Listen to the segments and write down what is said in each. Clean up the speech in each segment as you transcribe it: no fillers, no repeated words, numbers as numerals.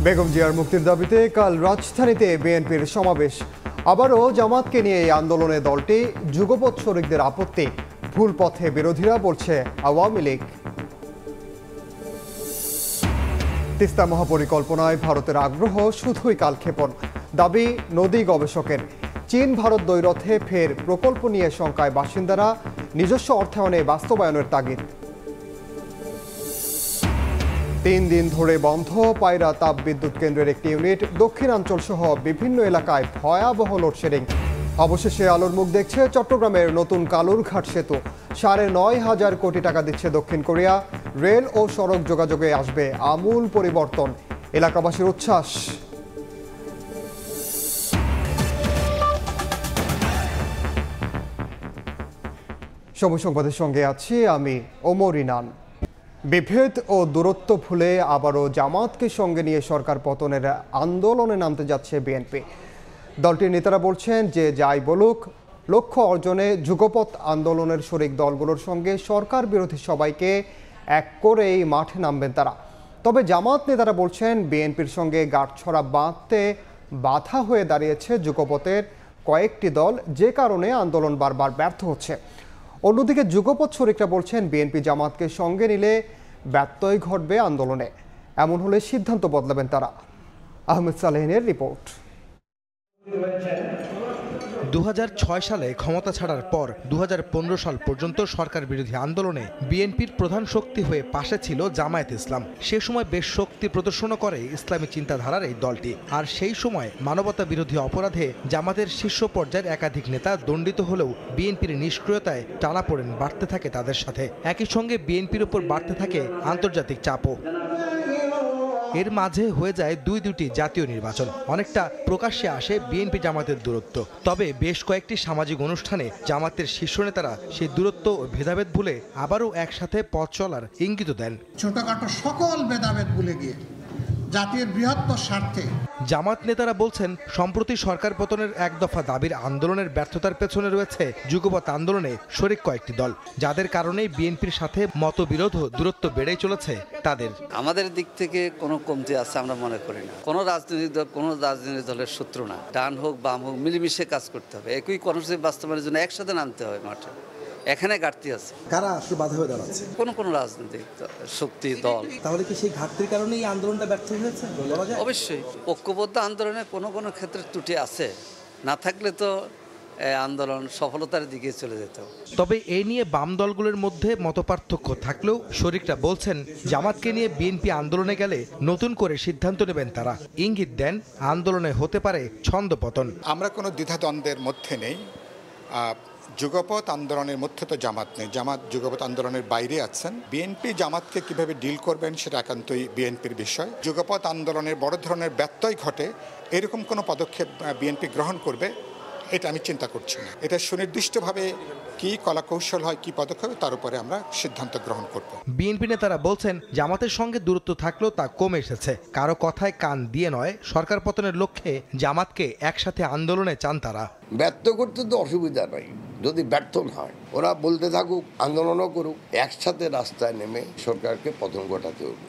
বেগম জিয়ার মুক্তির দাবিতে কাল রাজধানীতে বিএনপির সমাবেশ। আবারও জামাতকে নিয়ে এই আন্দোলনে দলটি যুগপৎ শরিকদের আপত্তি, ভুল পথে বিরোধীরা বলছে আওয়ামী লীগ। তিস্তা মহাপরিকল্পনায় ভারতের আগ্রহ শুধুই কালক্ষেপণ, দাবি নদী গবেষকের। চীন ভারত দ্বৈরথে ফের প্রকল্প নিয়ে শঙ্কায় বাসিন্দারা, নিজস্ব অর্থায়নে বাস্তবায়নের তাগিদ। 3 দিন ধরে বন্ধ পায়রা তাপবিদ্যুৎ কেন্দ্রের একটি ইউনিট, দক্ষিণাঞ্চল সহ বিভিন্ন এলাকায় ভয়াবহ লোডশেডিং। অবশেষে আলোর মুখ দেখছে চট্টগ্রামের নতুন কালুরঘাট সেতু। 9,500 কোটি টাকা দিচ্ছে দক্ষিণ কোরিয়া। রেল ও সড়ক যোগাযোগে আসবে আমূল পরিবর্তন, এলাকাবাসীর উচ্ছ্বাস। সময় সংবাদের সঙ্গে আছি আমি ওমর ইনান। বিভেদ ও দূরত্ব ভুলে আবারও জামাতকে সঙ্গে নিয়ে সরকার পতনের আন্দোলনে নামতে যাচ্ছে বিএনপি। দলটির নেতারা বলছেন যে যাই বলুক, লক্ষ্য অর্জনে যুগপৎ আন্দোলনের শরিক দলগুলোর সঙ্গে সরকার বিরোধী সবাইকে এক করেই মাঠে নামবেন তারা। তবে জামাত নেতারা বলছেন বিএনপির সঙ্গে গাঁটছড়া বাঁধতে বাধা হয়ে দাঁড়িয়েছে যুগপথের কয়েকটি দল, যে কারণে আন্দোলন বারবার ব্যর্থ হচ্ছে। অন্যদিকে যুগপৎ শরিকরা বলছেন বিএনপি জামাতকে সঙ্গে নিলে ব্যত্যয় ঘটবে আন্দোলনে, এমন হলে সিদ্ধান্ত বদলাবেন তারা। আহমেদ সালেহিনের রিপোর্ট। 2006 সালে ক্ষমতা ছাড়ার পর 2015 সাল পর্যন্ত সরকার বিরোধী আন্দোলনে বিএনপির প্রধান শক্তি হয়ে পাশে ছিল জামায়াত ইসলাম। সে সময় বেশ শক্তি প্রদর্শন করে ইসলামী চিন্তাধারার এই দলটি। আর সেই সময় মানবতা বিরোধী অপরাধে জামাতের শীর্ষ পর্যায়ের একাধিক নেতা দণ্ডিত হলেও বিএনপির নিষ্ক্রিয়তায় টানাপোড়েন বাড়তে থাকে তাদের সাথে। একই সঙ্গে বিএনপির উপর বাড়তে থাকে আন্তর্জাতিক চাপও। এর মাঝে হয়ে যায় দুটি জাতীয় নির্বাচন। অনেকটা প্রকাশ্যে আসে বিএনপি জামাতের দূরত্ব। তবে বেশ কয়েকটি সামাজিক অনুষ্ঠানে জামাতের শীর্ষ নেতারা সেই দূরত্ব ও ভেদাভেদ ভুলে আবারও একসাথে পথ চলার ইঙ্গিত দেন। ছোটখাটো সকল ভেদাভেদ ভুলে গিয়ে জাতির বৃহত্তর স্বার্থে জামাত নেতারা বলছেন সম্প্রতি সরকার পতনের এক দফা দাবির আন্দোলনের ব্যর্থতার পেছনে রয়েছে যুগপৎ আন্দোলনে শরিক কয়েকটি দল, যাদের কারণেই বিএনপির সাথে মতবিরোধ ও দূরত্ব বেড়েই চলেছে তাদের। আমাদের দিক থেকে কোনো কমতি আছে আমরা মনে করি না। কোনো রাজনৈতিক দলের শত্রু না। ডান হোক বাম হোক মিলেমিশে কাজ করতে হবে। একই কর্মসূচি বাস্তবায়নের জন্য একসাথে নামতে হবে মাঠে। এখানে ঘাটতি আছে। কারা আসলে বাধা হয়ে দাঁড়াচ্ছে? কোনো রাজনৈতিক শক্তি দল। তাহলে কি সেই ঘাটতির কারণে এই আন্দোলনটা ব্যর্থ হয়েছে? অবশ্যই ঐক্যবদ্ধ আন্দোলনে কোনো ক্ষেত্রে ত্রুটি আছে, না থাকলে তো আন্দোলন সফলতার দিকে চলে যেত। তবে এই নিয়ে বাম দলগুলোর মধ্যে মতপার্থক্য থাকলেও শরিকরা বলছেন জামাতকে নিয়ে বিএনপি আন্দোলনে গেলে নতুন করে সিদ্ধান্ত নেবেন তারা। ইঙ্গিত দেন আন্দোলনে হতে পারে ছন্দপতন। আমরা কোনো দ্বিধাদ্বন্দ্বের মধ্যে নেই। যুগপৎ আন্দোলনের মধ্যে তো জামাত নেই, জামাত যুগপৎ আন্দোলনের বাইরে আছেন। বিএনপি জামাতকে কিভাবে ডিল করবেন সেটা একান্তই বিএনপির বিষয়। যুগপৎ আন্দোলনের বড় ধরনের ব্যত্যয় ঘটে এরকম কোনো পদক্ষেপ বিএনপি গ্রহণ করবে এটা আমি চিন্তা করছি না। এটা সুনির্দিষ্টভাবে কি কলাকৌশল হয়, কি পদক্ষেপ, তার উপরে আমরা সিদ্ধান্ত গ্রহণ করব। বিএনপি নেতারা বলছেন জামাতের সঙ্গে দূরত্ব থাকলেও তা কমে এসেছে। কারো কথায় কান দিয়ে নয়, সরকার পতনের লক্ষ্যে জামাতকে একসাথে আন্দোলনে চান তারা। ব্যর্থ করতে তো অসুবিধা নাই, যদি ব্যর্থ হয় ওরা বলতে থাকুক, আন্দোলনও করুক, একসাথে রাস্তায় নেমে সরকারকে পতন ঘটাতে হবে।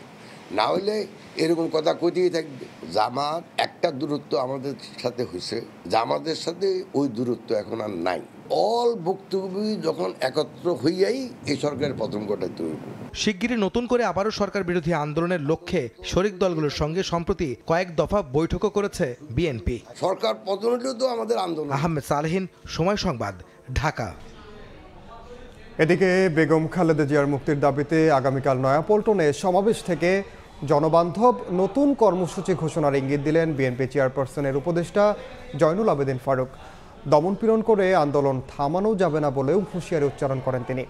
না হলে এরকম কথা কইতেই থাকবে। জামাত একটা দূরত্ব আমাদের সাথে হয়েছে, জামাতের সাথে ওই দূরত্ব এখন আর নাই। অল ভুক্তভোগী যখন একত্র হইয়াই এই সরকারের পতন ঘটাতে হইব। শিগগিরই নতুন করে আবারও সরকার বিরোধী আন্দোলনের লক্ষ্যে শরিক দলগুলোর সঙ্গে সম্প্রতি কয়েক দফা বৈঠকও করেছে বিএনপি। সরকার পতন হলেও তো আমাদের আন্দোলন। আহমেদ সালেহিন, সময় সংবাদ, ঢাকা। এদিকে বেগম খালেদা জিয়ার মুক্তির দাবিতে আগামীকাল নয়াপল্টনে সমাবেশ থেকে জনবান্ধব নতুন কর্মসূচি ঘোষণার ইঙ্গিত দিলেন বিএনপি চেয়ারপারসনের উপদেষ্টা জয়নুল আবেদিন ফারুক। দমনপীড়ন করে আন্দোলন থামানো যাবে না বলেও হুঁশিয়ারি উচ্চারণ করেন তিনি।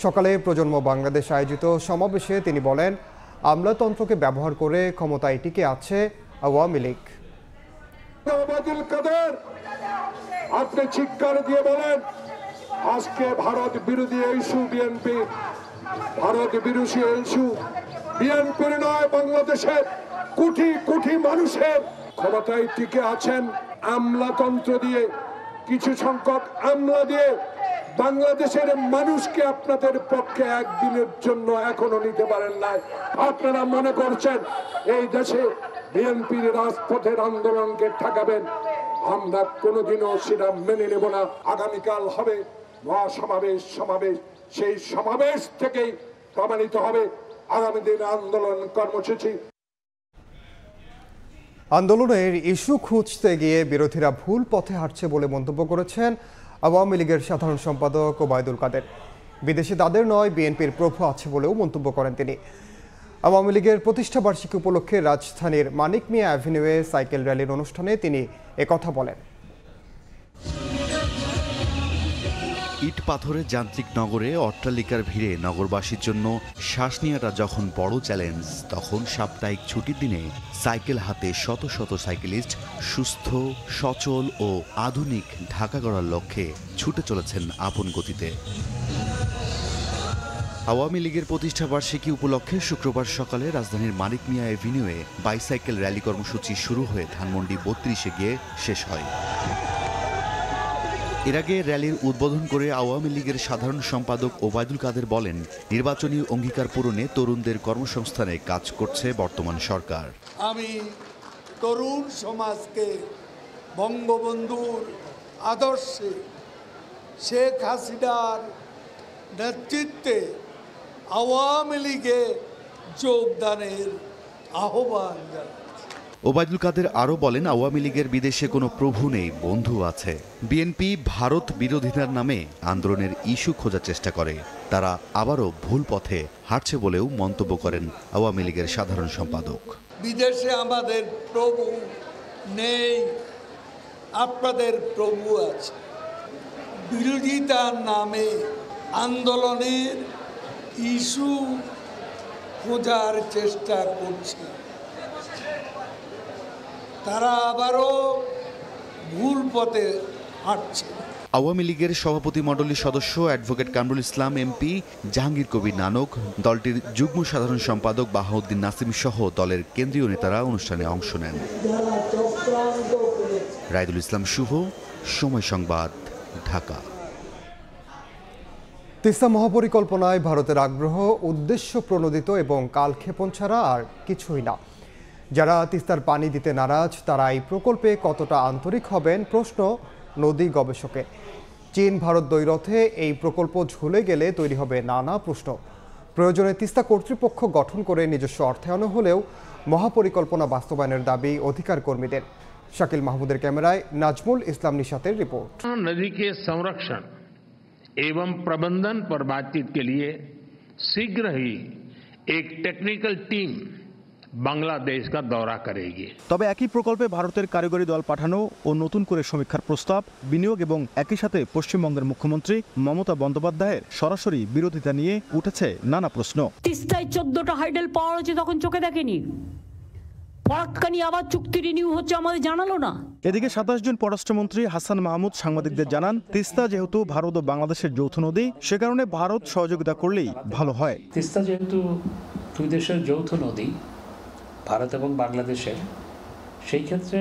সকালে প্রজন্ম বাংলাদেশ আয়োজিত সমাবেশে তিনি বলেন, আমলাতন্ত্রকে ব্যবহার করে ক্ষমতায় টিকে আছে আওয়ামী লীগ। আপনি চিৎকার দিয়ে বলেন আজকে ভারত বিরোধী ইস্যু বিএনপি, ভারত বিরোধী ইস্যু বিএনপির নয়, বাংলাদেশের কোটি কোটি মানুষের ক্ষমতায় টিকে আছেন আমলাতন্ত্র দিয়ে, কিছু সংখ্যক আমলা দিয়ে। বাংলাদেশের মানুষকে আপনাদের পক্ষে একদিনের জন্য এখনো নিতে পারেন না। আপনারা মনে করছেন এই দেশে বিএনপির রাজপথের আন্দোলনকে ঠেকাবেন, আমরা কোনোদিনও সেটা মেনে নেব না। আগামীকাল হবে মহাসমাবেশ, সেই সমাবেশ থেকেই প্রমাণিত হবে আগামী দিনের আন্দোলন কর্মসূচি। আন্দোলনের ইস্যু খুঁজতে গিয়ে বিরোধীরা ভুল পথে হাঁটছে বলে মন্তব্য করেছেন আওয়ামী লীগের সাধারণ সম্পাদক ওবায়দুল কাদের। বিদেশে তাদের নয়, বিএনপির প্রভাব আছে বলেও মন্তব্য করেন তিনি। আওয়ামী লীগের প্রতিষ্ঠা বার্ষিকী উপলক্ষে রাজধানীর মানিক মিয়া অ্যাভিনিউয়ে সাইকেল র্যালির অনুষ্ঠানে তিনি একথা বলেন। ইট পাথরের যান্ত্রিক নগরে অট্টালিকার ভিড়ে নগরবাসীর জন্য শ্বাস নেওয়াটা যখন বড় চ্যালেঞ্জ, তখন সাপ্তাহিক ছুটির দিনে সাইকেল হাতে শত শত সাইকেলিস্ট সুস্থ, সচল ও আধুনিক ঢাকা গড়ার লক্ষ্যে ছুটে চলেছেন আপন গতিতে। আওয়ামী লীগের প্রতিষ্ঠা বার্ষিকী উপলক্ষে শুক্রবার সকালে রাজধানীর মানিক মিয়া এভিনিউয়ে বাইসাইকেল র্যালি কর্মসূচি শুরু হয়ে ধানমন্ডি ৩২-এ গিয়ে শেষ হয়। এর আগে র্যালির উদ্বোধন করে আওয়ামী লীগের সাধারণ সম্পাদক ওবায়দুল কাদের বলেন, নির্বাচনী অঙ্গীকার পূরণে তরুণদের কর্মসংস্থানে কাজ করছে বর্তমান সরকার। আমি তরুণ সমাজকে বঙ্গবন্ধুর আদর্শে শেখ হাসিনার নেতৃত্বে আওয়ামী লীগে যোগদানের আহ্বান জানাই। ওবায়দুল কাদের আরও বলেন, আওয়ামী লীগের বিদেশে কোনো প্রভু নেই, বন্ধু আছে। বিএনপি ভারত বিরোধিতার নামে আন্দোলনের ইস্যু খোঁজার চেষ্টা করে, তারা আবারও ভুল পথে হাঁটছে বলেও মন্তব্য করেন আওয়ামী লীগের সাধারণ সম্পাদক। বিদেশে আমাদের প্রভু নেই, আপনাদের প্রভু আছে। বিরোধিতার নামে আন্দোলনের ইস্যু খোঁজার চেষ্টা করছে, তারা আবারও ভুল পথে হাঁটছে। আওয়ামী লীগের সভাপতি মণ্ডলীর সদস্য অ্যাডভোকেট কামরুল ইসলাম এমপি, জাহাঙ্গীর কবির নানক, দলটির যুগ্ম সাধারণ সম্পাদক বাহাউদ্দিন নাসিম সহ দলের কেন্দ্রীয় নেতারা অনুষ্ঠানে অংশ নেন। রাইদুল ইসলাম শুভ, সময় সংবাদ, ঢাকা। তিস্তা মহাপরিকল্পনায় ভারতের আগ্রহ উদ্দেশ্য প্রণোদিত এবং কালক্ষেপণ ছাড়া আর কিছুই না। যারা তিস্তার পানি দিতে নারাজ, তারা এই প্রকল্পে কতটা আন্তরিক হবেন প্রশ্ন নদী গবেষকের। চীন ভারত দ্বৈরথে এই প্রকল্প ঝুলে গেলে তৈরি হবে নানা প্রশ্ন। প্রয়োজনে তিস্তা কর্তৃপক্ষ গঠন করে নিজস্ব অর্থায়ন হলেও মহাপরিকল্পনা বাস্তবায়নের দাবি অধিকার কর্মীদের। শাকিল মাহমুদের ক্যামেরায় নাজমুল ইসলাম নিশাতের রিপোর্ট। नदी के संरक्षण एवं प्रबंधन पर बातचीत के लिए शीघ्र ही एक टेक्निकल टीम বাংলাদেশ का दौरा करेगी। তবে একই প্রকল্পে ভারতের কারিগরি দল পাঠানো ও নতুন করে সমীক্ষার প্রস্তাব, বিনিয়োগ এবং একই সাথে পশ্চিমবঙ্গের মুখ্যমন্ত্রী মমতা বন্দ্যোপাধ্যায়ের সরাসরি বিরোধিতা নিয়ে উঠেছে নানা প্রশ্ন। তিস্তায় 14টা হাইডেল পাওয়ার হচ্ছে, তখন চোখে দেখেনি। ফরাক্কানি আবার চুক্তি রিনিউ হচ্ছে, আমাদের জানালো না। এদিকে 27 জুন পররাষ্ট্রমন্ত্রী হাসান মাহমুদ সাংবাদিকদের জানান, তিস্তা যেহেতু ভারত ও বাংলাদেশের যৌথ নদী, সে কারণে ভারত সহযোগিতা করলেই ভালো হয়। তিস্তা যেহেতু দুই দেশের যৌথ নদী, ভারত এবং বাংলাদেশের, সেই ক্ষেত্রে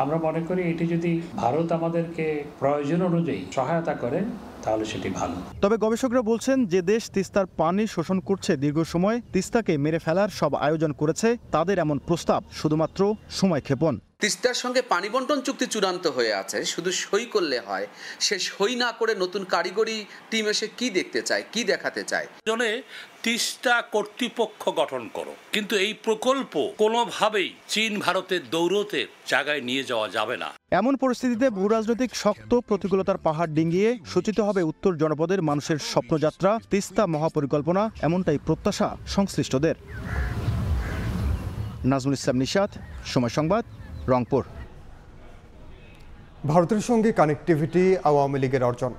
আমরা মনে করি এটি যদি ভারত আমাদেরকে প্রয়োজন অনুযায়ী সহায়তা করে তাহলে সেটি ভালো। তবে গবেষকরা বলছেন, যে দেশ তিস্তার পানি শোষণ করছে দীর্ঘ সময়, তিস্তাকে মেরে ফেলার সব আয়োজন করেছে, তাদের এমন প্রস্তাব শুধুমাত্র সময়ক্ষেপণ। তিস্তার সঙ্গে পানি বন্টন চুক্তি চূড়ান্ত হয়ে আছে, শুধু সই করলে হয়। সে সই না করে নতুন কারিগরি টিম এসে কি দেখতে চায়, কি দেখাতে চায়? জনে তিস্তা কর্তৃপক্ষ গঠন করো, কিন্তু এই প্রকল্প কোনোভাবেই চীন ভারতের দৌরতের জায়গায় নিয়ে যাওয়া যাবে না। এমন পরিস্থিতিতে ভূরাজনৈতিক শক্ত প্রতিকূলতার পাহাড় ডিঙ্গিয়ে সূচিত হবে উত্তর জনপদের মানুষের স্বপ্নযাত্রা, তিস্তা মহাপরিকল্পনা, এমনটাই প্রত্যাশা সংশ্লিষ্টদের। নাজমুল ইসলাম নিশাত, সময় সংবাদ, রংপুর। ভারতের সঙ্গে কানেক্টিভিটি আওয়ামী লীগের অর্জন,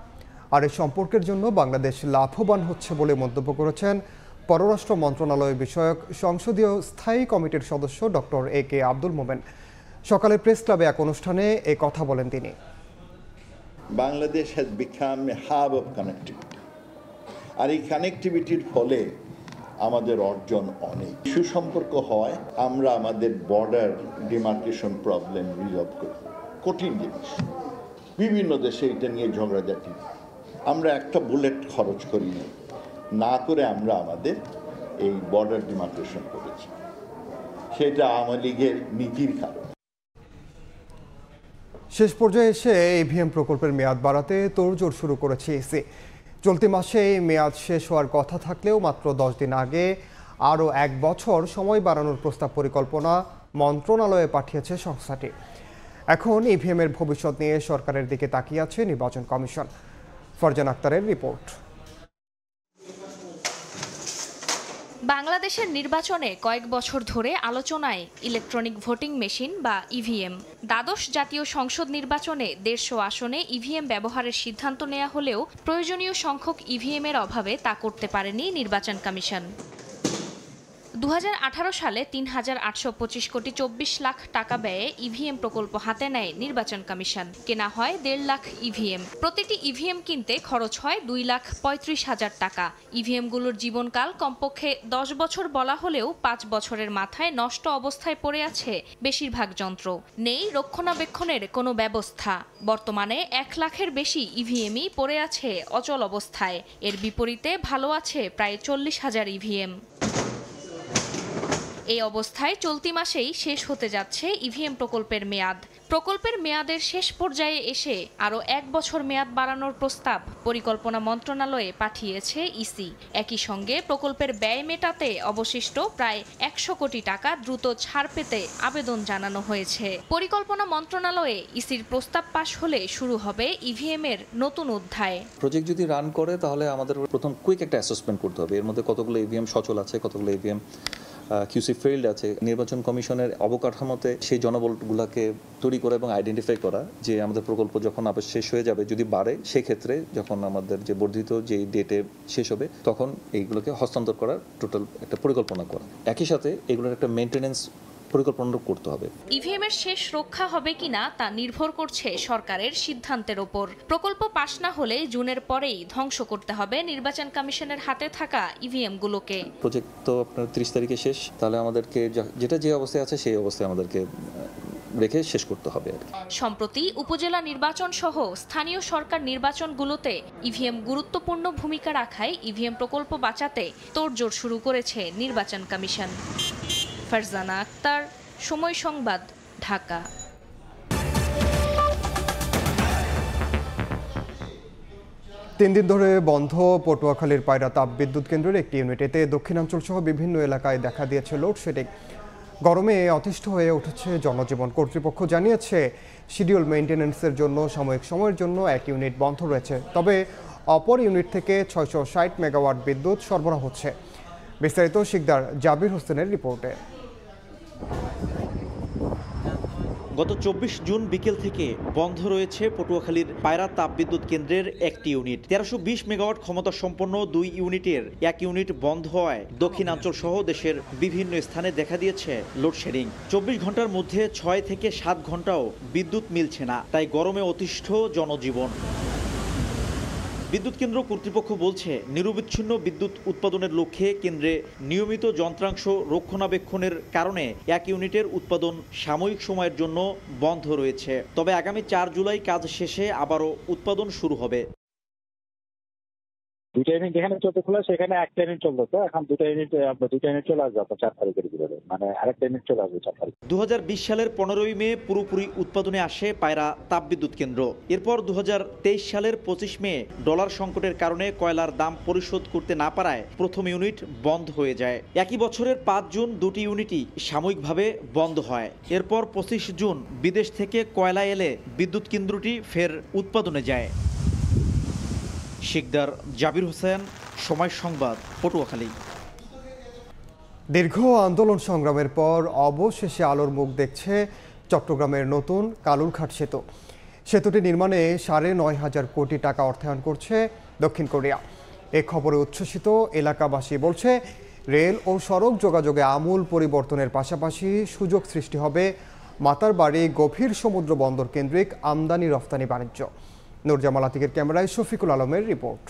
আর এই সম্পর্কের জন্য বাংলাদেশ লাভবান হচ্ছে বলে মন্তব্য করেছেন পররাষ্ট্র মন্ত্রণালয় বিষয়ক সংসদীয় স্থায়ী কমিটির সদস্য ডক্টর AK আব্দুল মোমেন। সকালে প্রেস ক্লাবে এক অনুষ্ঠানে এই কথা বলেন তিনি। Bangladesh has become a hub of connectivity, আর এই কানেক্টিভিটির ফলে আমাদের অর্জন অনেক। সুসম্পর্ক হয়, আমরা আমাদের বর্ডার ডিমার্কেশন প্রবলেম রিজলভ করি। কঠিন জিনিস, বিভিন্ন দেশে এটা নিয়ে ঝগড়াঝাটি। আমরা একটা বুলেট খরচ করি না করে আমরা আমাদের এই বর্ডার ডিমার্কেশন করেছি। সেটা আওয়ামী লীগের নীতির কারণে। শেষ পর্যায়ে এসে ইভিএম প্রকল্পের মেয়াদ বাড়াতে তোড়জোড় শুরু করেছে ইসি। চলতি মাসে এই মেয়াদ শেষ হওয়ার কথা থাকলেও মাত্র 10 দিন আগে আরও 1 বছর সময় বাড়ানোর প্রস্তাব পরিকল্পনা মন্ত্রণালয়ে পাঠিয়েছে সংস্থাটি। এখন ইভিএমের ভবিষ্যৎ নিয়ে সরকারের দিকে তাকিয়ে আছে নির্বাচন কমিশন। ফরজান আক্তারের রিপোর্ট। বাংলাদেশের নির্বাচনে কয়েক বছর ধরে আলোচনায় ইলেকট্রনিক ভোটিং মেশিন বা ইভিএম। দ্বাদশ জাতীয় সংসদ নির্বাচনে 150 আসনে ইভিএম ব্যবহারের সিদ্ধান্ত নেওয়া হলেও প্রয়োজনীয় সংখ্যক ইভিএমের অভাবে তা করতে পারেনি নির্বাচন কমিশন। 2018 সালে 3,825 কোটি 24 লাখ টাকা ব্যয়ে ইভিএম প্রকল্প হাতে নেয় নির্বাচন কমিশন। কেনা হয় 1.5 লাখ ইভিএম। প্রতিটি ইভিএম কিনতে খরচ হয় 2,35,000 টাকা। ইভিএমগুলোর জীবনকাল কমপক্ষে 10 বছর বলা হলেও 5 বছরের মাথায় নষ্ট অবস্থায় পড়ে আছে বেশিরভাগ যন্ত্র। নেই রক্ষণাবেক্ষণের কোনো ব্যবস্থা। বর্তমানে 1 লাখের বেশি ইভিএমই পড়ে আছে অচল অবস্থায়। এর বিপরীতে ভালো আছে প্রায় 40,000 ইভিএম। এই অবস্থায় চলতি মাসেই শেষ হতে যাচ্ছে ইভিএম প্রকল্পের মেয়াদ। প্রকল্পের মেয়াদের শেষ পর্যায়ে এসে আরও 1 বছর মেয়াদ বাড়ানোর প্রস্তাব পরিকল্পনা মন্ত্রণালয়ে পাঠিয়েছে ইসি। একই সঙ্গে প্রকল্পের ব্যয় মেটাতে অবশিষ্ট প্রায় 100 কোটি টাকা দ্রুত ছাড় পেতে আবেদন জানানো হয়েছে। পরিকল্পনা মন্ত্রণালয়ে ইসির প্রস্তাব পাশ হলে শুরু হবে ইভিএম এর নতুন অধ্যায়। প্রজেক্ট যদি রান করে তাহলে আমাদের প্রথম কুইক একটা অ্যাসেসমেন্ট করতে হবে। এর মধ্যে কতগুলো ইভিএম সচল আছে, কতগুলো ইভিএম কিউসি ফেইল্ড আছে। নির্বাচন কমিশনের অবকাঠামোতে সেই জনবলগুলোকে তৈরি করা এবং আইডেন্টিফাই করা যে আমাদের প্রকল্প যখন আবার শেষ হয়ে যাবে, যদি বাড়ে সেক্ষেত্রে যখন আমাদের যে বর্ধিত যে ডেটে শেষ হবে তখন এইগুলোকে হস্তান্তর করার টোটাল একটা পরিকল্পনা করা। একই সাথে এগুলোর একটা মেইনটেনেন্স পরিকল্পনা করতে হবে। ইভিএম এর শেষ রক্ষা হবে কিনা তা নির্ভর করছে সরকারের সিদ্ধান্তের উপর। প্রকল্প পাশ না হলে জুনের পরেই ধ্বংস করতে হবে নির্বাচন কমিশনের হাতে থাকা ইভিএম গুলোকে। প্রজেক্ট তো আপনার 30 তারিখে শেষ, তাহলে আমাদেরকে যেটা যে অবস্থায় আছে সেই অবস্থায় আমাদেরকে রেখে শেষ করতে হবে। সম্প্রতি উপজেলা নির্বাচন সহ স্থানীয় সরকার নির্বাচনগুলোতে ইভিএম গুরুত্বপূর্ণ ভূমিকা রাখায় ইভিএম প্রকল্প বাঁচাতে তোড়জোড় শুরু করেছে নির্বাচন কমিশন। ফারজানা আক্তার, সময় সংবাদ, ঢাকা। 3 দিন ধরে বন্ধ পটুয়াখালীর পায়রা তাপবিদ্যুৎ কেন্দ্রের একটি ইউনিটেতে দক্ষিণাঞ্চল সহ বিভিন্ন এলাকায় দেখা দিয়েছে লোডশেডিং। গরমে অতিষ্ঠ হয়ে উঠেছে জনজীবন। কর্তৃপক্ষ জানিয়েছে শিডিউল মেইনটেন্যান্সের জন্য সাময়িক সময়ের জন্য এক ইউনিট বন্ধ রয়েছে, তবে অপর ইউনিট থেকে 660 মেগাওয়াট বিদ্যুৎ সরবরাহ হচ্ছে। বিস্তারিত শিকদার জাবির হোসেনের রিপোর্টে। গত 24 জুন বিকেল থেকে বন্ধ রয়েছে পটুয়াখালীর পায়রা তাপবিদ্যুৎ কেন্দ্রের একটি ইউনিট। 1320 মেগাওয়াট ক্ষমতা সম্পন্ন 2 ইউনিটের এক ইউনিট বন্ধ হওয়ায় দক্ষিণাঞ্চল সহ দেশের বিভিন্ন স্থানে দেখা দিয়েছে লোডশেডিং। 24 ঘন্টার মধ্যে 6 থেকে 7 ঘন্টাও বিদ্যুৎ মিলছে না, তাই গরমে অতিষ্ঠ জনজীবন। বিদ্যুৎ কেন্দ্র কর্তৃপক্ষ বলছে নিরবিচ্ছিন্ন বিদ্যুৎ উৎপাদনের লক্ষ্যে কেন্দ্রে নিয়মিত যন্ত্রাংশ রক্ষণাবেক্ষণের কারণে এক ইউনিটের উৎপাদন সাময়িক সময়ের জন্য বন্ধ রয়েছে, তবে আগামী 4 জুলাই কাজ শেষে আবারও উৎপাদন শুরু হবে। 2টা ইউনিট যেখানে চলতেছিল সেখানে একটা ইউনিট চলতো, এখন 2টা ইউনিট চলে আসবে 4 তারিখের ভিতরে, মানে আরেকটা ইউনিট চলে আসবে 4 তারিখ। 2020 সালের 15ই মে পুরোপুরি উৎপাদনে আসে পায়রা তাপবিদ্যুৎ কেন্দ্র। এরপর 2023 সালের 25 মে ডলার সংকটের কারণে কয়লার দাম পরিশোধ করতে না পারায় প্রথম ইউনিট বন্ধ হয়ে যায়। একই বছরের 5 জুন 2টি ইউনিটই সাময়িকভাবে বন্ধ হয়। এরপর 25 জুন বিদেশ থেকে কয়লা এলে বিদ্যুৎ কেন্দ্রটি ফের উৎপাদনে যায়। শিকদার জাবির হোসেন, সময় সংবাদ, পটুয়াখালী। দীর্ঘ আন্দোলন সংগ্রামের পর অবশেষে আলোর মুখ দেখছে চট্টগ্রামের নতুন কালুরঘাট সেতু। সেতুটি নির্মাণে 9.5 কোটি টাকা অর্থায়ন করছে দক্ষিণ কোরিয়া। এ খবরে উচ্ছ্বসিত এলাকাবাসী বলছে, রেল ও সড়ক যোগাযোগে আমূল পরিবর্তনের পাশাপাশি সুযোগ সৃষ্টি হবে মাতারবাড়ি গভীর সমুদ্র বন্দর কেন্দ্রিক আমদানি রফতানি বাণিজ্য। নুরজামাল আতিকের ক্যামেরায় শফিকুল আলমের রিপোর্ট।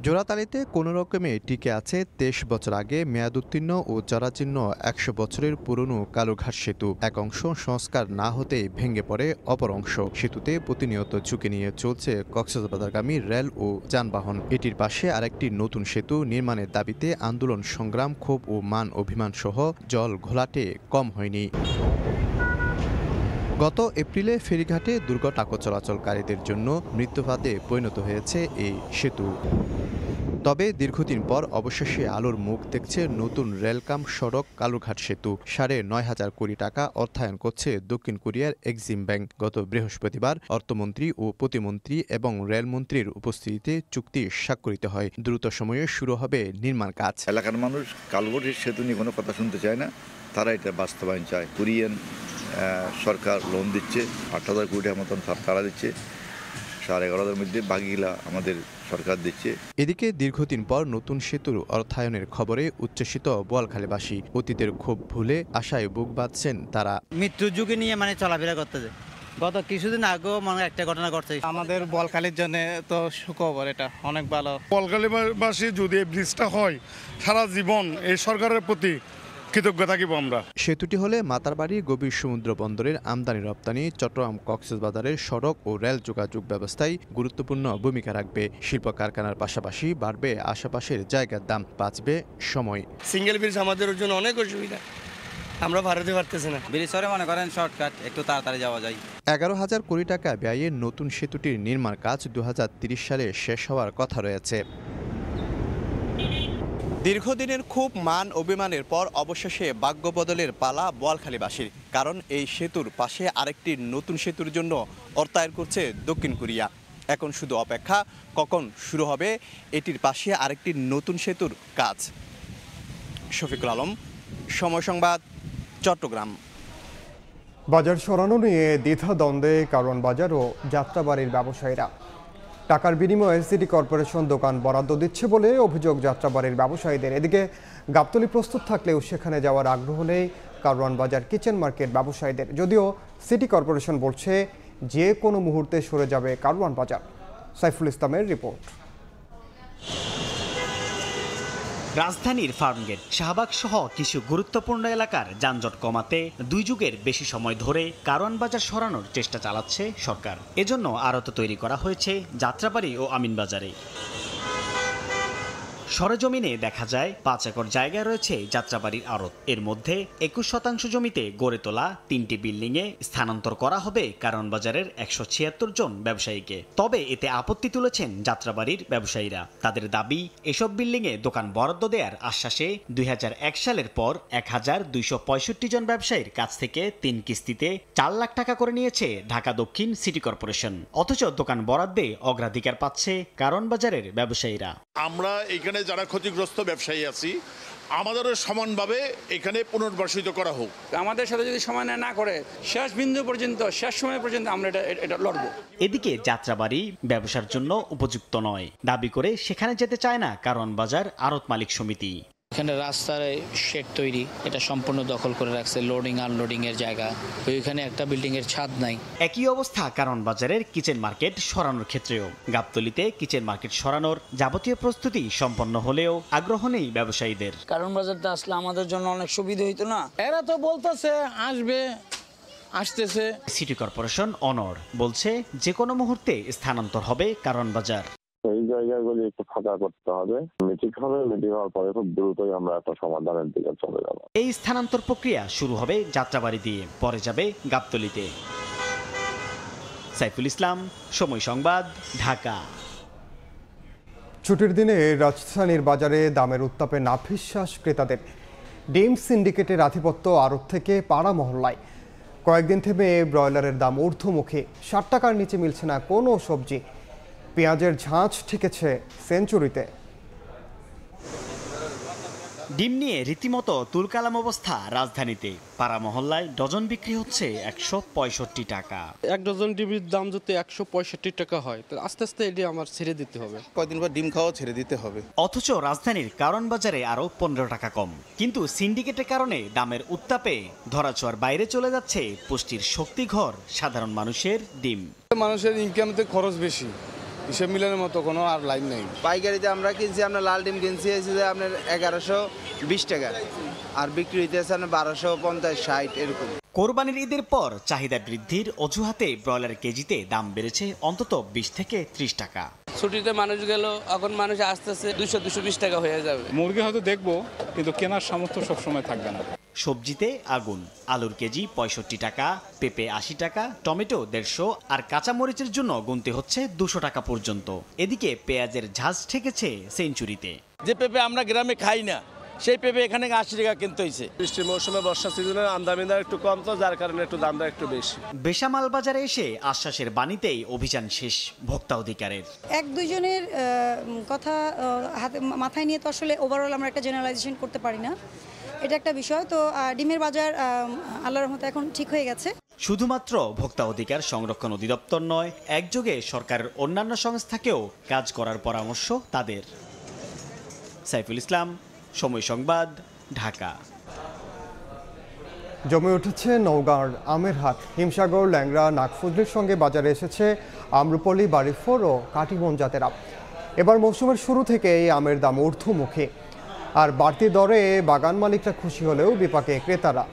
জোড়াতালিতে কোনো রকমে টিকে আছে 23 বছর আগে মেয়াদোত্তীর্ণ ও জরাজীর্ণ 100 বছরের পুরনো কালুঘাট সেতু। এক অংশ সংস্কার না হতেই ভেঙে পড়ে অপর অংশ। সেতুতে প্রতিনিয়ত ঝুঁকি নিয়ে চলছে কক্সবাজারগামী রেল ও যানবাহন। এটির পাশে আরেকটি নতুন সেতু নির্মাণের দাবিতে আন্দোলন, সংগ্রাম, ক্ষোভ ও মান অভিমান সহ জল ঘোলাটে কম হয়নি। গত এপ্রিলে ফেরিঘাটে দুর্ঘটনা চলাচলকারীদের জন্য মৃত্যুফাতে পরিণত হয়েছে এই সেতু। তবে দীর্ঘদিন পর অবশেষে আলোর মুখ দেখছে নতুন রেলকাম সড়ক কালুঘাট সেতু। ৯৫০০ কোটি টাকা অর্থায়ন করছে দক্ষিণ কোরিয়ার এক্সিম ব্যাংক। গত বৃহস্পতিবার অর্থমন্ত্রী ও প্রতিমন্ত্রী এবং রেলমন্ত্রীর উপস্থিতিতে চুক্তি স্বাক্ষরিত হয়। দ্রুত সময়ে শুরু হবে নির্মাণ কাজ। এলাকার মানুষ কালুঘাট সেতু নিয়ে কোনো কথা শুনতে চায় না, তারা এটা বাস্তবায়ন চায়। কোরিয়ান সরকার লোন দিচ্ছে, ৮,০০০ কোটি টাকার মতন তারা দিচ্ছে, ১১,৫০০ মধ্যে বাকিগুলা আমাদের সরকার দিচ্ছে। এদিকে দীর্ঘদিন পর নতুন সেতুর অর্থায়নের খবরে উচ্ছ্বসিত বোয়ালখালীবাসী। অতীতের ক্ষোভ ভুলে আশায় বুক বাঁধছেন তারা। মৃত্যুর যুগে নিয়ে চলাফেরা করতেছে। গত কিছুদিন আগেও একটা ঘটনা ঘটছে। আমাদের বোয়ালখালীর জন্য তো সুখবর, এটা অনেক ভালো। বোয়ালখালীবাসী যদি এই ব্রিজটা হয়, সারা জীবন এই সরকারের প্রতি কৃতজ্ঞ থাকিব আমরা। সেতুটি হলে মাতারবাড়ি গভীর সমুদ্র বন্দরের আমদানি রপ্তানি, চট্টগ্রাম কক্সবাজারের সড়ক ও রেল যোগাযোগ ব্যবস্থায় গুরুত্বপূর্ণ ভূমিকা রাখবে। শিল্প কারখানার পাশাপাশি বাড়বে আশেপাশের জায়গার দাম, বাঁচবে সময়। সিঙ্গেল ব্রিজ আমাদের জন্য অনেক অসুবিধা, আমরা ভারতে পারতেছি না। ব্রিজ সরে মনে করেন শর্টকাট, একটু তাড়াতাড়ি যাওয়া যায়। ১১,০০০ কোটি টাকা ব্যয়ে নতুন সেতুটির নির্মাণ কাজ ২০৩০ সালে শেষ হওয়ার কথা রয়েছে। দীর্ঘদিনের খুব মান অভিমানের পর অবশেষে ভাগ্য বদলের পালা বোয়ালখালীবাসীর। কারণ এই সেতুর পাশে আরেকটি নতুন সেতুর জন্য অর্থায়ন করছে দক্ষিণ কোরিয়া। এখন শুধু অপেক্ষা কখন শুরু হবে এটির পাশে আরেকটি নতুন সেতুর কাজ। শফিকুল আলম, সময় সংবাদ, চট্টগ্রাম। বাজার সরানো নিয়ে দ্বিধাদ্বন্দ্বে কারওয়ান বাজার ও যাত্রাবাড়ির ব্যবসায়ীরা। টাকার বিনিময়ে সিটি কর্পোরেশন দোকান বরাদ্দ দিচ্ছে বলে অভিযোগ যাত্রাবাড়ির ব্যবসায়ীদের। এদিকে গাবতলী প্রস্তুত থাকলেও সেখানে যাওয়ার আগ্রহ নেই কারওয়ান বাজার কিচেন মার্কেট ব্যবসায়ীদের। যদিও সিটি কর্পোরেশন বলছে যে কোনো মুহূর্তে সরে যাবে কারওয়ান বাজার। সাইফুল ইসলামের রিপোর্ট। রাজধানীর ফার্মগেট, শাহবাগ সহ কিছু গুরুত্বপূর্ণ এলাকার যানজট কমাতে 2 যুগের বেশি সময় ধরে কারওয়ান বাজার সরানোর চেষ্টা চালাচ্ছে সরকার। এজন্য আড়ত তৈরি করা হয়েছে যাত্রাবাড়ি ও আমিনবাজারে। সরেজমিনে দেখা যায় 5 একর জায়গায় রয়েছে যাত্রাবাড়ির আড়ত। এর মধ্যে 21% জমিতে গড়ে তোলা 3টি বিল্ডিংয়ে স্থানান্তর করা হবে কারওয়ান বাজারের 176 জন ব্যবসায়ীকে। তবে এতে আপত্তি তুলেছেন যাত্রাবাড়ির ব্যবসায়ীরা। তাদের দাবি, এসব বিল্ডিংয়ে দোকান বরাদ্দ দেওয়ার আশ্বাসে 2001 সালের পর 1265 জন ব্যবসায়ীর কাছ থেকে 3 কিস্তিতে 4 লাখ টাকা করে নিয়েছে ঢাকা দক্ষিণ সিটি কর্পোরেশন। অথচ দোকান বরাদ্দে অগ্রাধিকার পাচ্ছে কারওয়ান বাজারের ব্যবসায়ীরা। আমরা এখানে যারা ক্ষতিগ্রস্ত ব্যবসায়ী আছি, আমাদেরও সমানভাবে এখানে পুনর্বাসিত করা হোক। আমাদের সাথে যদি সময় না করে শেষ বিন্দু পর্যন্ত, শেষ সময় পর্যন্ত আমরা এটা লড়ব। এদিকে যাত্রাবাড়ি ব্যবসার জন্য উপযুক্ত নয় দাবি করে সেখানে যেতে চায় না কারওয়ান বাজার আড়ত মালিক সমিতি। এখানে রাস্তার শেড তৈরি, এটা সম্পূর্ণ দখল করে রাখছে, লোডিং আনলোডিং এর জায়গা। ওইখানে একটা বিল্ডিং এর ছাদ নাই। একই অবস্থা কারওয়ান বাজারের কিচেন মার্কেট সরানোর ক্ষেত্রেও। গাবতলীতে কিচেন মার্কেট সরানোর যাবতীয় প্রস্তুতি সম্পন্ন হলেও আগ্রহ নেই ব্যবসায়ীদের। কারওয়ান বাজারটা আসলে আমাদের জন্য অনেক সুবিধা হইতো না। এরা তো বলতেছে আসতেছে। সিটি কর্পোরেশন অনড়, বলছে যে কোনো মুহূর্তে স্থানান্তর হবে কারওয়ান বাজার। এই জায়গাগুলি একটু ফাঁকা করতে হবে, মিটিং হবে, মিটিং হওয়ার পরে খুব দ্রুতই আমরা একটা সমাধানের দিকে চলে যাব। এই স্থানান্তর প্রক্রিয়া শুরু হবে যাত্রাবাড়ি দিয়ে, পরে যাবে গাবতলীতে। সাইফুল ইসলাম, সময় সংবাদ, ঢাকা। ছুটির দিনে রাজধানীর বাজারে দামের উত্তাপে নাভিশ্বাস ক্রেতাদের। ডিম সিন্ডিকেটের আধিপত্য আড়ত থেকে পাড়া মহল্লায়। কয়েকদিন থেকে ব্রয়লারের দাম ঊর্ধ্বমুখী, 60 টাকার নিচে মিলছে না কোনো সবজি। পেঁয়াজের ঝাঁঝ ঠেকেছে সেঞ্চুরিতে। ডিম নিয়ে রীতিমতো তুলকালাম অবস্থা রাজধানীতে। পাড়া মহল্লায় ডজন বিক্রি হচ্ছে 165 টাকা। 1 ডজন ডিমের দাম যদি 165 টাকা হয়, তাহলে আস্তে আস্তে এটি আমার ছেড়ে দিতে হবে। কয়েকদিন পর ডিম খাওয়া ছেড়ে দিতে হবে। অথচ রাজধানীর কারওয়ান বাজারে আরো 15 টাকা কম। কিন্তু সিন্ডিকেটের কারণে দামের উত্তাপে ধরাছোঁয়ার বাইরে চলে যাচ্ছে পুষ্টির শক্তিঘর সাধারণ মানুষের ডিম। মানুষের ইনকামতে খরচ বেশি, হিসেব মিলানোর মতো কোনো আর লাইন নেই। পাইকারিতে আমরা কিনছি, আপনার লাল ডিম কিনছি হয়েছে যে আপনার 1120 টাকা, আর বিক্রি হইতেছে আপনার 1250, 60 এরকম। কোরবানির ঈদের পর চাহিদা বৃদ্ধির অজুহাতে ব্রয়লার কেজিতে দাম বেড়েছে অন্তত 20 থেকে 30 টাকা। ছুটিতে মানুষ গেল, এখন মানুষ আস্তে আস্তে 200-220 টাকা হয়ে যাবে। মুরগি হয়তো দেখবো, কিন্তু কেনার সামর্থ্য সবসময় থাকবে না। সবজিতে আগুন, আলুর কেজি 65 টাকা, পেঁপে 80 টাকা, টমেটো 150, আর কাঁচামরিচের জন্য গুনতে হচ্ছে 200 টাকা পর্যন্ত। এদিকে পেঁয়াজের ঝাঁজ ঠেকেছে সেঞ্চুরিতে। যে পেঁপে আমরা গ্রামে খাই না, সেই পেঁপে এখানে 80 টাকা কিনতে হয়েছে। বৃষ্টির মৌসুমে বর্ষা সিজনের আমদানিটা একটু কম, তো যার কারণে একটু দামটা একটু বেশি। বেসামাল বাজারে এসে আশ্বাসের বাণীতেই অভিযান শেষ ভোক্তা অধিকারের। 1-2 জনের কথা হাতে মাথায় নিয়ে তো আসলে ওভারঅল আমরা একটা জেনারেলাইজেশন করতে পারি না, এটা একটা বিষয়। তো ডিমের বাজার আল্লাহর রহমতে এখন ঠিক হয়ে গেছে। শুধুমাত্র ভোক্তা অধিকার সংরক্ষণ অধিদপ্তর নয়, একযোগে সরকারের অন্যান্য সংস্থাকেও কাজ করার পরামর্শ তাদের। সাইফুল ইসলাম, সময় সংবাদ, ঢাকা। জমে উঠেছে নওগাঁর আমের হাট। হিমসাগর, ল্যাংড়া, নাগফজলির সঙ্গে বাজারে এসেছে আম্রপলি, বাড়িফোর ও কাটিমন জাতের আম। এবার মৌসুমের শুরু থেকে এই আমের দাম ঊর্ধ্বমুখী, আর বাড়তি দরে বাগান মালিকরা খুশি হলেও বিপাকে ক্রেতারা।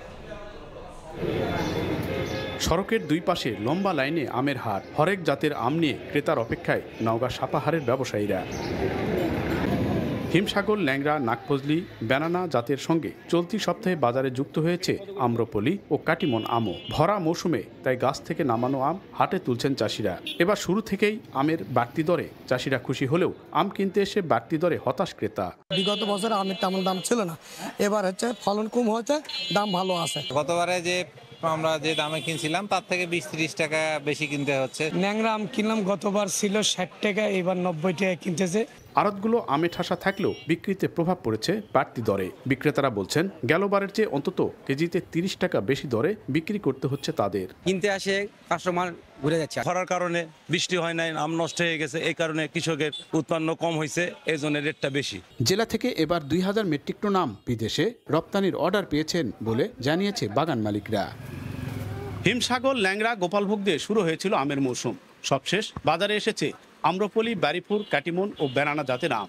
সড়কের দুই পাশে লম্বা লাইনে আমের হাট, হরেক জাতের আম নিয়ে ক্রেতার অপেক্ষায় নওগাঁ সাপাহারের ব্যবসায়ীরা। হিমসাগর, ল্যাংড়া, নাগফজলি, ব্যানানা জাতের সঙ্গে চলতি সপ্তাহে বাজারে যুক্ত হয়েছে আম্রপলি ও কাটিমন আমও। ভরা মৌসুমে তাই গাছ থেকে নামানো আম হাটে তুলছেন চাষিরা। এবার শুরু থেকেই আমের বাড়তি দরে চাষিরা খুশি হলেও আম কিনতে এসে বাড়তি দরে হতাশ ক্রেতা। বিগত বছর আমের তেমন দাম ছিল না, এবার হচ্ছে ফলন কম হচ্ছে, দাম ভালো আছে। গতবারে যে আমরা যে দামে কিনছিলাম তার থেকে 20-30 টাকা বেশি কিনতে হচ্ছে। ন্যাংরা আম কিনলাম, গতবার ছিল 60 টাকা, এবার 90 টাকা কিনতেছে। আড়তগুলো আমে ঠাসা থাকলেও বিক্রিতে প্রভাব পড়েছে বাড়তি দরে। বিক্রেতারা বলছেন গেলবারের চেয়ে অন্তত কেজিতে 30 টাকা বেশি দরে বিক্রি করতে হচ্ছে তাদের। কিনতে আসে কাস্টমার ঘুরে যাচ্ছে। খরার কারণে বৃষ্টি হয় নাই, আম নষ্ট হয়ে গেছে, এই কারণে কৃষকের উৎপন্ন কম হয়েছে, এই জন্য রেটটা বেশি। জেলা থেকে এবার 2000 মেট্রিক টন আম বিদেশে রপ্তানির অর্ডার পেয়েছেন বলে জানিয়েছে বাগান মালিকরা। হিমসাগর, ল্যাংড়া, গোপালভোগ দিয়ে শুরু হয়েছিল আমের মৌসুম। সবশেষ বাজারে এসেছে আম্রপলি, বাড়িপুর, কাটিমন ও ব্যানানা জাতের আম।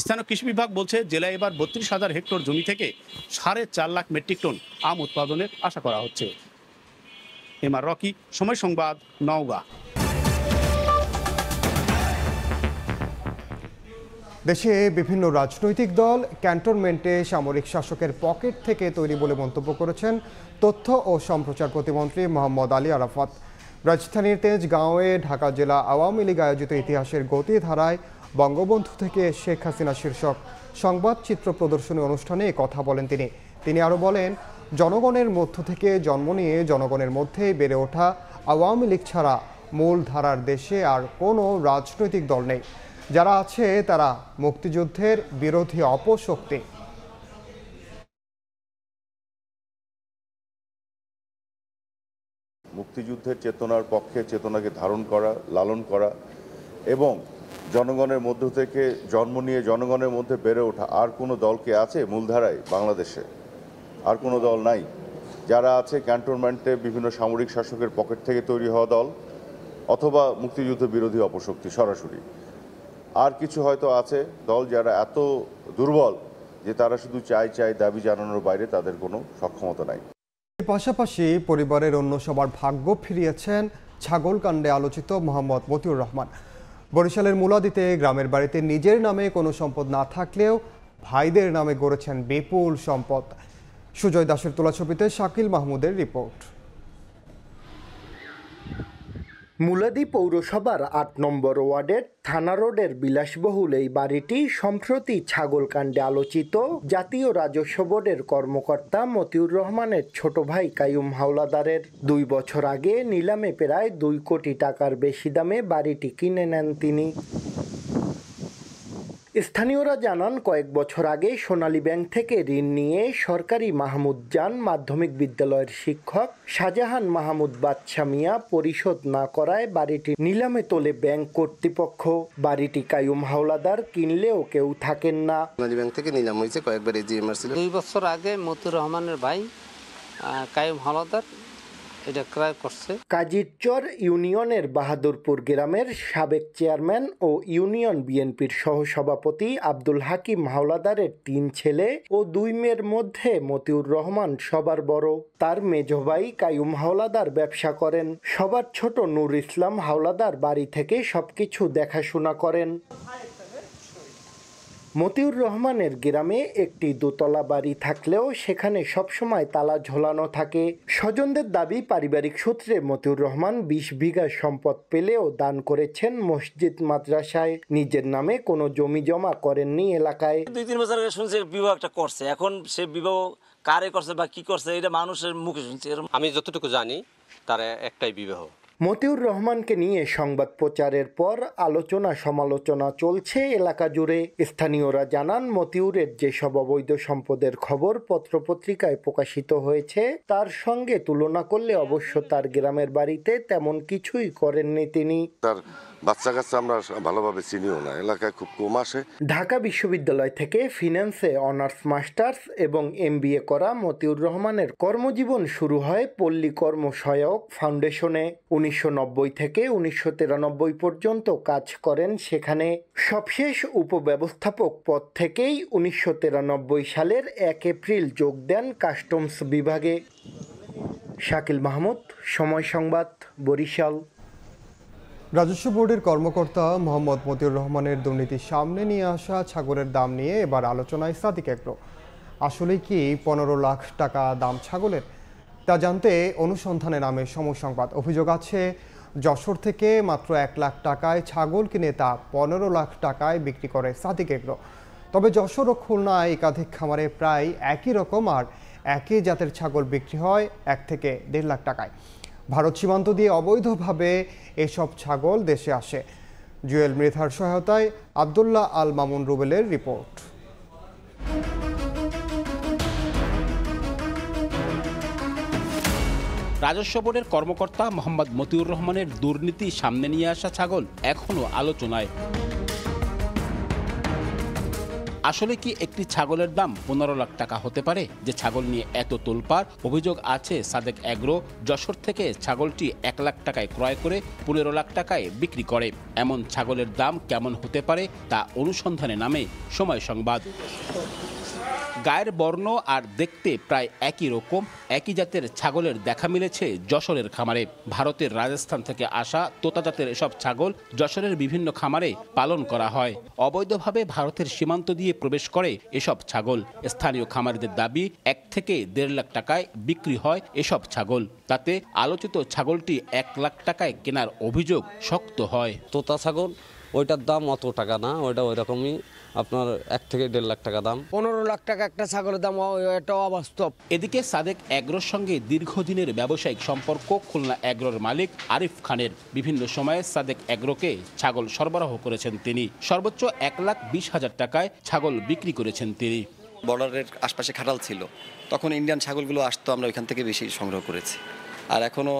স্থানীয় কৃষি বিভাগ বলছে জেলায় এবার 32,000 হেক্টর জমি থেকে 4.5 লাখ মেট্রিক টন আম উৎপাদনের আশা করা হচ্ছে। এমআর রকি, সময় সংবাদ, নওগাঁ। দেশে বিভিন্ন রাজনৈতিক দল ক্যান্টনমেন্টে সামরিক শাসকের পকেট থেকে তৈরি বলে মন্তব্য করেছেন তথ্য ও সম্প্রচার প্রতিমন্ত্রী মোহাম্মদ আলী আরাফাত। রাজধানীর তেজগাঁওয়ে ঢাকা জেলা আওয়ামী লীগ আয়োজিত ইতিহাসের গতিধারায় বঙ্গবন্ধু থেকে শেখ হাসিনা শীর্ষক সংবাদ চিত্র প্রদর্শনী অনুষ্ঠানে কথা বলেন তিনি আরও বলেন, জনগণের মধ্য থেকে জন্ম নিয়ে জনগণের মধ্যে বেড়ে ওঠা আওয়ামী লীগ ছাড়া মূল ধারার দেশে আর কোনো রাজনৈতিক দল নেই। যারা আছে তারা মুক্তিযুদ্ধের বিরোধী অপশক্তি। মুক্তিযুদ্ধের চেতনার পক্ষে চেতনাকে ধারণ করা, লালন করা এবং জনগণের মধ্য থেকে জন্ম নিয়ে জনগণের মধ্যে বেড়ে ওঠা আর কোনো দলকে আছে মূলধারায় বাংলাদেশে? আর কোনো দল নাই। যারা আছে ক্যান্টনমেন্টে বিভিন্ন সামরিক শাসকের পকেট থেকে তৈরি হওয়া দল অথবা মুক্তিযুদ্ধ বিরোধী অপশক্তি সরাসরি। আর কিছু হয়তো আছে দল যারা এত দুর্বল যে তারা শুধু চাই দাবি জানানোর বাইরে তাদের কোনো সক্ষমতা নাই। পাশাপাশি পরিবারের অন্য সবার ভাগ্য ফিরিয়েছেন ছাগলকাণ্ডে আলোচিত মোহাম্মদ মতিউর রহমান। বরিশালের মুলাদিতে গ্রামের বাড়িতে নিজের নামে কোনো সম্পদ না থাকলেও ভাইদের নামে গড়েছেন বিপুল সম্পদ। সুজয় দাসের তোলা ছবিতে শাকিল মাহমুদের রিপোর্ট। মুলাদি পৌরসভার ৮ নম্বর ওয়ার্ডের থানা রোডের বিলাসবহুল এই বাড়িটি সম্প্রতি ছাগলকাণ্ডে আলোচিত জাতীয় রাজস্ব বোর্ডের কর্মকর্তা মতিউর রহমানের ছোট ভাই কাইয়ুম হাওলাদারের। 2 বছর আগে নিলামে প্রায় 2 কোটি টাকার বেশি দামে বাড়িটি কিনে নেন তিনি। স্থানীয়রা জানান, কয়েক বছর আগে সোনালী ব্যাংক থেকে ঋণ নিয়ে সরকারি মাহমুদজান মাধ্যমিক বিদ্যালয়ের শিক্ষক শাহজাহান মাহমুদ বাদশা মিয়া পরিশোধ না করায় বাড়িটি নিলামে তোলে ব্যাংক কর্তৃপক্ষ। বাড়িটি কাইয়ুম হাওলাদার কিনলেও কেউ থাকেন না। সোনালী ব্যাংক থেকে নিলাম হয়েছে, কয়েকবার এজিএমআর ছিল। 2 বছর আগে মতিউর রহমানের ভাই কাইয়ুম হাওলাদার এটা ক্রয় করছে। কাজিরচর ইউনিয়নের বাহাদুরপুর গ্রামের সাবেক চেয়ারম্যান ও ইউনিয়ন বিএনপির সহসভাপতি আব্দুল হাকিম হাওলাদারের 3 ছেলে ও 2 মেয়ের মধ্যে মতিউর রহমান সবার বড়। তার মেজ ভাই কাইয়ুম হাওলাদার ব্যবসা করেন। সবার ছোট নূর ইসলাম হাওলাদার বাড়ি থেকে সবকিছু দেখাশোনা করেন। মতিউর রহমানের গ্রামে একটি দোতলা বাড়ি থাকলেও সেখানে সবসময় তালা ঝোলানো থাকে। স্বজনদের দাবি, পারিবারিক সূত্রে মতিউর রহমান 20 বিঘা সম্পদ পেলেও দান করেছেন মসজিদ মাদ্রাসায়। নিজের নামে কোনো জমি জমা করেননি এলাকায়। 2-3 বছর আগে শুনছি বিবাহ একটা করছে, এখন সে বিবাহ কারে করছে বা কি করছে এটা মানুষের মুখে শুনছি। আমি যতটুকু জানি তার একটাই বিবাহ। মতিউর রহমানকে নিয়ে সংবাদ প্রচারের পর আলোচনা সমালোচনা চলছে এলাকা জুড়ে। স্থানীয়রা জানান, মতিউরের যেসব অবৈধ সম্পদের খবর পত্রপত্রিকায় প্রকাশিত হয়েছে তার সঙ্গে তুলনা করলে অবশ্য তার গ্রামের বাড়িতে তেমন কিছুই করেননি তিনি। তার বাচ্চা কাচ্চা আমরা ভালোভাবে চিনিও না, এলাকায় খুব কম আসে। ঢাকা বিশ্ববিদ্যালয় থেকে ফিন্যান্সে অনার্স মাস্টার্স এবং MBA করা মতিউর রহমানের কর্মজীবন শুরু হয় পল্লী কর্মসহায়ক ফাউন্ডেশনে। 1990 থেকে 1993 পর্যন্ত কাজ করেন সেখানে। সবশেষ উপব্যবস্থাপক পদ থেকেই 1993 সালের 1 এপ্রিল যোগ দেন কাস্টমস বিভাগে। শাকিল মাহমুদ, সময় সংবাদ, বরিশাল। রাজস্ব বোর্ডের কর্মকর্তা মোহাম্মদ মতিউর রহমানের দুর্নীতির সামনে নিয়ে আসা ছাগলের দাম নিয়ে এবার আলোচনায় সাদিক এগ্রো। আসলে কি 15 লাখ টাকা দাম ছাগলের, তা জানতে অনুসন্ধানে নামে সময় সংবাদ। অভিযোগ আছে যশোর থেকে মাত্র 1 লাখ টাকায় ছাগল কিনে তা 15 লাখ টাকায় বিক্রি করে সাদিক এগ্রো। তবে যশোর ও খুলনায় একাধিক খামারে প্রায় একই রকম আর একই জাতের ছাগল বিক্রি হয় 1 থেকে 1.5 লাখ টাকায়। ভারত সীমান্ত দিয়ে অবৈধভাবে এসব ছাগল দেশে আসে। জুয়েল মৃধার সহায়তায় আব্দুল্লাহ আল মামুন রুবেলের রিপোর্ট। রাজস্ব বোর্ডের কর্মকর্তা মোহাম্মদ মতিউর রহমানের দুর্নীতি সামনে নিয়ে আসা ছাগল এখনো আলোচনায়। আসলে কি একটি ছাগলের দাম 15 লাখ টাকা হতে পারে, যে ছাগল নিয়ে এত তোলপাড়? অভিযোগ আছে সাদেক এগ্রো যশোর থেকে ছাগলটি 1 লাখ টাকায় ক্রয় করে 15 লাখ টাকায় বিক্রি করে। এমন ছাগলের দাম কেমন হতে পারে তা অনুসন্ধানে নামে সময় সংবাদ। গায়ের বর্ণ আর দেখতে প্রায় একই রকম, একই জাতের ছাগলের দেখা মিলেছে যশোরের খামারে। ভারতের রাজস্থান থেকে আসা তোতা জাতের এসব ছাগল যশোরের বিভিন্ন খামারে পালন করা হয়। অবৈধভাবে ভারতের সীমান্ত দিয়ে প্রবেশ করে এসব ছাগল। স্থানীয় খামারিদের দাবি 1 থেকে 1.5 লাখ টাকায় বিক্রি হয় এসব ছাগল। তাতে আলোচিত ছাগলটি 1 লাখ টাকায় কেনার অভিযোগ শক্ত হয়। তোতা ছাগল ওইটার দাম অত টাকা না, ওইটা ওই রকমই আপনার 1 থেকে 1.5 লাখ টাকা দাম। 15 লাখ টাকা একটা ছাগলের দাম, এটা অবাস্তব। এদিকে সাদেক এগ্রোর সঙ্গে দীর্ঘদিনের ব্যবসায়িক সম্পর্ক খুলনা এগ্রোর মালিক আরিফ খানের। বিভিন্ন সময়ে সাদেক এগ্রোকে ছাগল সরবরাহ করেছেন তিনি। সর্বোচ্চ 1,20,000 টাকায় ছাগল বিক্রি করেছেন তিনি। বর্ডারের আশপাশে খাটাল ছিল, তখন ইন্ডিয়ান ছাগলগুলো আসতো, আমরা ওইখান থেকে বেশি সংগ্রহ করেছি। আর এখনও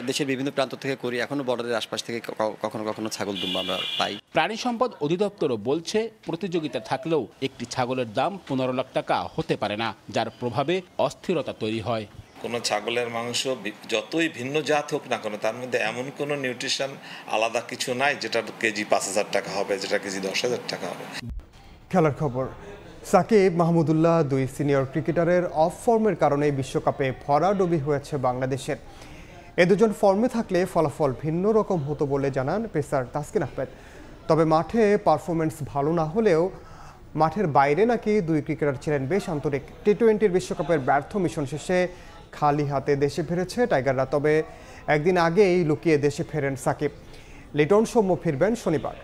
দেশের বিভিন্ন প্রান্ত থেকে করি, এখনও বর্ডারের আশপাশ থেকে কখনো কখনো ছাগল দুম্বা আমরা পাই। প্রাণী সম্পদ অধিদপ্তরও বলছে, প্রতিযোগিতা থাকলেও একটি ছাগলের দাম 15 লাখ টাকা হতে পারে না, যার প্রভাবে অস্থিরতা তৈরি হয়। কোনো ছাগলের মাংস যতই ভিন্ন জাত হোক না কেন, তার মধ্যে এমন কোনো নিউট্রিশন আলাদা কিছু নাই যেটা কেজি 5,000 টাকা হবে, যেটা কেজি 10,000 টাকা হবে। খেলার খবর। সাকিব, মাহমুদুল্লাহ, 2 সিনিয়র ক্রিকেটারের অফ ফর্মের কারণে বিশ্বকাপে ভরাডুবি হয়েছে বাংলাদেশের। এ দুজন ফর্মে থাকলে ফলাফল ভিন্ন রকম হতো বলে জানান পেসার তাসকিন আহমেদ। তবে মাঠে পারফরমেন্স ভালো না হলেও মাঠের বাইরে নাকি 2 ক্রিকেটার ছিলেন বেশ আন্তরিক। টি-20 বিশ্বকাপের ব্যর্থ মিশন শেষে খালি হাতে দেশে ফিরেছে টাইগাররা। তবে একদিন আগেই লুকিয়ে দেশে ফেরেন সাকিব। লিটন সৌম্য ফিরবেন শনিবার।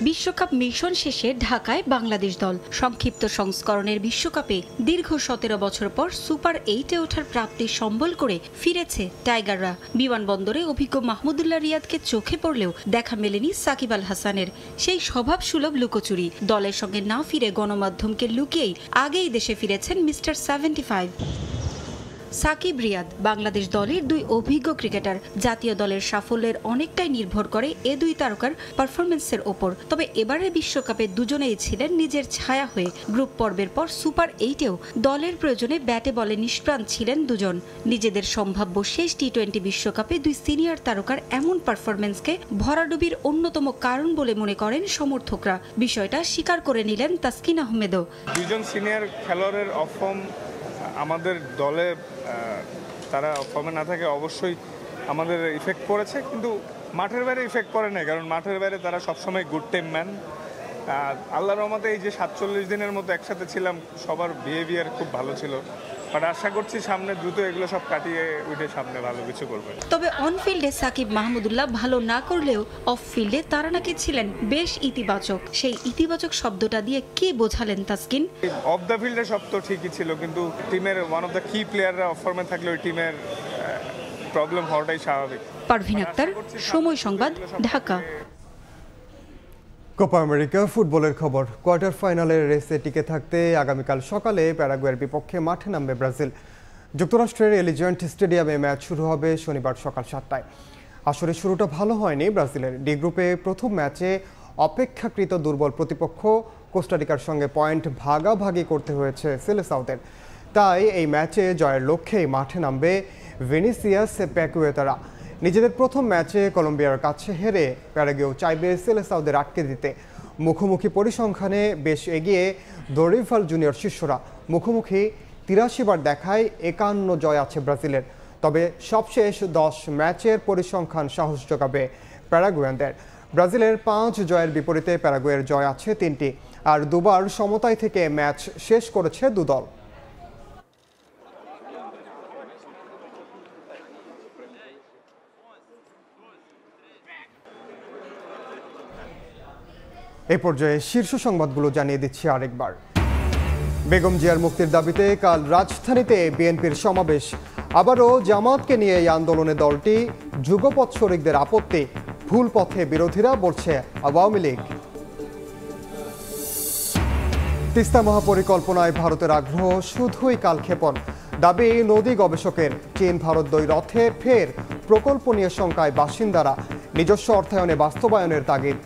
বিশ্বকাপ মিশন শেষে ঢাকায় বাংলাদেশ দল। সংক্ষিপ্ত সংস্করণের বিশ্বকাপে দীর্ঘ 17 বছর পর সুপার 8-এ ওঠার প্রাপ্তি সম্বল করে ফিরেছে টাইগাররা। বিমানবন্দরে অভিজ্ঞ মাহমুদুল্লাহ রিয়াদকে চোখে পড়লেও দেখা মেলেনি সাকিব আল হাসানের সেই স্বভাব সুলভ লুকোচুরি। দলের সঙ্গে না ফিরে গণমাধ্যমকে লুকিয়েই আগেই দেশে ফিরেছেন মিস্টার 75। সাকিব রিয়াদ বাংলাদেশ দলের দুই অভিজ্ঞ ক্রিকেটার। জাতীয় দলের সাফল্যের অনেকটাই নির্ভর করে এ দুই তারকার পারফরমেন্সের ওপর। তবে এবারের বিশ্বকাপে দুজনেই ছিলেন নিজের ছায়া হয়ে। গ্রুপ পর্বের পর সুপার 8-এও দলের প্রয়োজনে ব্যাটে বলে নিষ্প্রাণ ছিলেন দুজন। নিজেদের সম্ভাব্য শেষ টি-20 বিশ্বকাপে দুই সিনিয়র তারকার এমন পারফরমেন্সকে ভরাডুবির অন্যতম কারণ বলে মনে করেন সমর্থকরা। বিষয়টা স্বীকার করে নিলেন তাসকিন আহমেদও। দুজন সিনিয়র খেলোয়াড়ের অফ ফর্ম আমাদের দলে তারা ফর্মে না থাকে অবশ্যই আমাদের ইফেক্ট পড়েছে, কিন্তু মাঠের বাইরে ইফেক্ট পড়ে না, কারণ মাঠের বাইরে তারা সবসময় গুড টিম ম্যান। আল্লাহর রহমতে এই যে 47 দিনের মতো একসাথে ছিলাম, সবার বিহেভিয়ার খুব ভালো ছিল। বাট আশা করছি সামনে দ্রুত এগুলো সব কাটিয়ে উঠে সামনে ভালো কিছু করবে। তবে অন ফিল্ডে সাকিব মাহমুদুল্লাহ ভালো না করলেও অফ ফিল্ডে তারা নাকি ছিলেন বেশ ইতিবাচক। সেই ইতিবাচক শব্দটা দিয়ে কি বোঝালেন তাসকিন? অফ দ্য ফিল্ডে সব তো ঠিকই ছিল, কিন্তু টিমের ওয়ান অফ দ্য কি প্লেয়াররা অফ ফর্মে থাকলে ওই টিমের প্রবলেম হওয়াটাই স্বাভাবিক। পারভিন আক্তার, সময় সংবাদ, ঢাকা। কোপা আমেরিকা ফুটবলের খবর। কোয়ার্টার ফাইনালের রেসে টিকে থাকতে আগামীকাল সকালে প্যারাগুয়ের বিপক্ষে মাঠে নামবে ব্রাজিল। যুক্তরাষ্ট্রের এলিজেন্ট স্টেডিয়ামে ম্যাচ শুরু হবে শনিবার সকাল 7টায়। আসলে শুরুটা ভালো হয়নি ব্রাজিলের। ডি গ্রুপে প্রথম ম্যাচে অপেক্ষাকৃত দুর্বল প্রতিপক্ষ কোস্টারিকার সঙ্গে পয়েন্ট ভাগাভাগি করতে হয়েছে সেলেসাওদের। তাই এই ম্যাচে জয়ের লক্ষ্যেই মাঠে নামবে ভিনিসিয়াস প্যাকুয়েতারা। নিজেদের প্রথম ম্যাচে কলম্বিয়ার কাছে হেরে প্যারাগুয়েও চাইবে সেলেসাওদের আটকে দিতে। মুখোমুখি পরিসংখ্যানে বেশ এগিয়ে দরিভাল জুনিয়র শিষ্যরা। মুখোমুখি 83 বার দেখায় 51 জয় আছে ব্রাজিলের। তবে সবশেষ 10 ম্যাচের পরিসংখ্যান সাহস যোগাবে প্যারাগুয়ানদের। ব্রাজিলের 5 জয়ের বিপরীতে প্যারাগুয়ের জয় আছে 3টি, আর দুবার সমতায় থেকে ম্যাচ শেষ করেছে দুদল। এ পর্যায়ে শীর্ষ সংবাদগুলো জানিয়ে দিচ্ছি আরেকবার। বেগম জিয়ার মুক্তির দাবিতে কাল রাজধানীতে বিএনপির সমাবেশ। আবারও জামাতকে নিয়ে এই আন্দোলনে দলটি যুগপৎ শরিকদের আপত্তি। ভুল পথে বিরোধীরা বলছে আওয়ামী লীগ। তিস্তা মহাপরিকল্পনায় ভারতের আগ্রহ শুধুই কালক্ষেপণ, দাবি নদী গবেষকের। চীন ভারত দুই রথে ফের প্রকল্প নিয়ে শঙ্কায় বাসিন্দারা। নিজস্ব অর্থায়নে বাস্তবায়নের তাগিদ।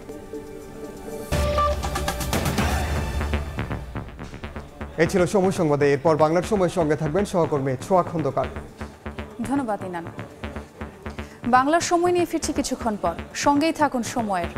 এই ছিল সময় সংবাদে। এরপর বাংলার সময়ের সঙ্গে থাকবেন সহকর্মী ছোয়া খন্দকার। ধন্যবাদ ইনান। বাংলার সময় নিয়ে ফিরছি কিছুক্ষণ পর, সঙ্গেই থাকুন সময়ের।